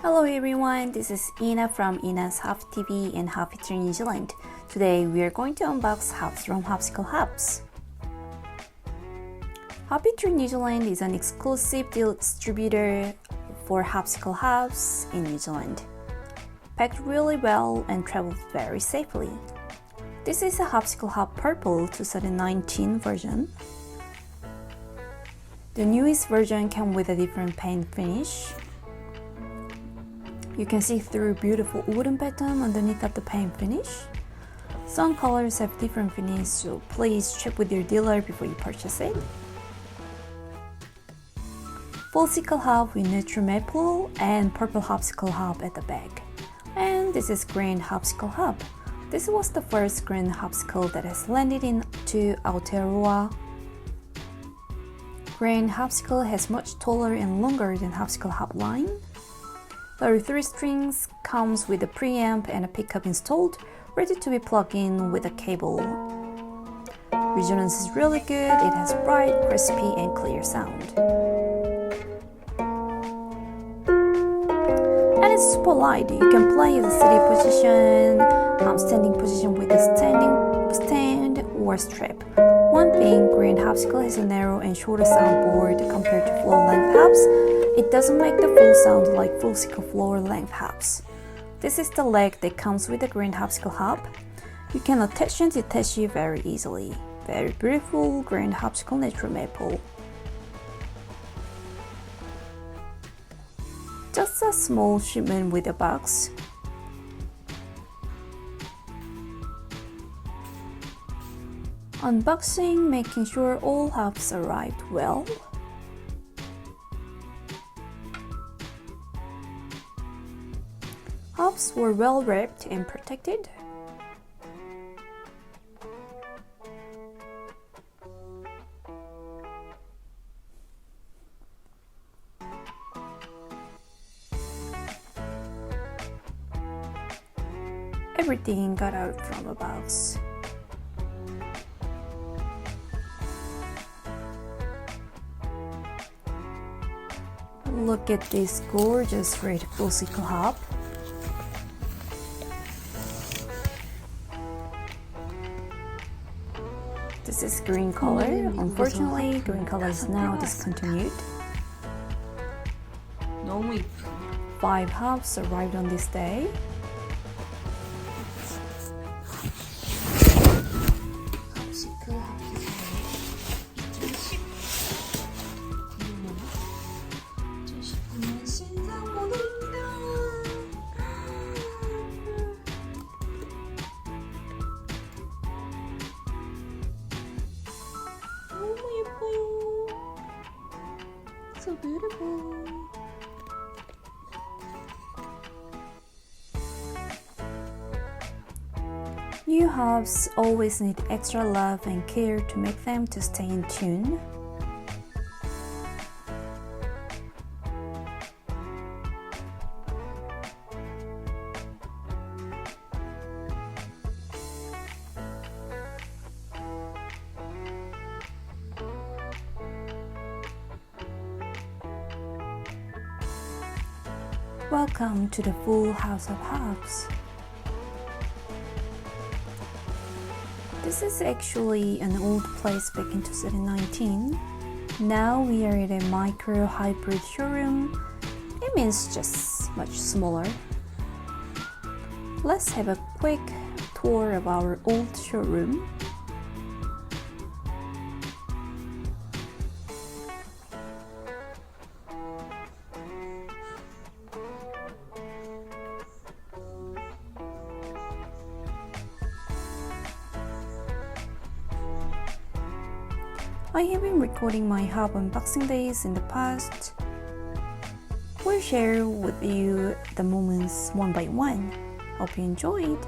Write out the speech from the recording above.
Hello everyone, this is Ina from Ina's Harp TV and Harpitree New Zealand. Today we are going to unbox harps from Harpsicle-Harps. Harpitree New Zealand is an exclusive distributor for Harpsicle-Harps in New Zealand. Packed really well and travels very safely. This is a Harpsicle-Harp Purple 2019 version. The newest version comes with a different paint finish. You can see through beautiful wooden pattern underneath of the paint finish. Some colors have different finish, so please check with your dealer before you purchase it. Full sickle harp with neutral maple and purple Harpsicle-Harp at the back. And this is grand-harpsicle-harp. This was the first grand harpsicle that has landed into Aotearoa. Grand harpsicle has much taller and longer than Harpsicle-Harp line. The 3 strings comes with a preamp and a pickup installed, ready to be plugged in with a cable. Resonance is really good, it has bright, crispy and clear sound. And it's super light, you can play at a sitting position, standing position with a stand or strap. One thing, grand harpsicle has a narrow and shorter soundboard compared to floor-length harps. It doesn't make the full sound like full sickle floor-length harps. This is the leg that comes with the grand harpsicle-harp. You can attach and detach it very easily. Very beautiful grand harpsicle natural maple. Just a small shipment with a box. Unboxing, making sure all harps arrived well. Harps were well wrapped and protected. Everything got out from the box. Look at this gorgeous red full sickle harp. This is green color. Unfortunately, green color is now discontinued. 5 harps arrived on this day. So beautiful. New harps always need extra love and care to make them to stay in tune. Welcome to the full house of harps. This is actually an old place back in 2019. Now we are at a micro hybrid showroom. It means just much smaller. Let's have a quick tour of our old showroom. I have been recording my harp unboxing days in the past. We'll share with you the moments one by one. Hope you enjoyed.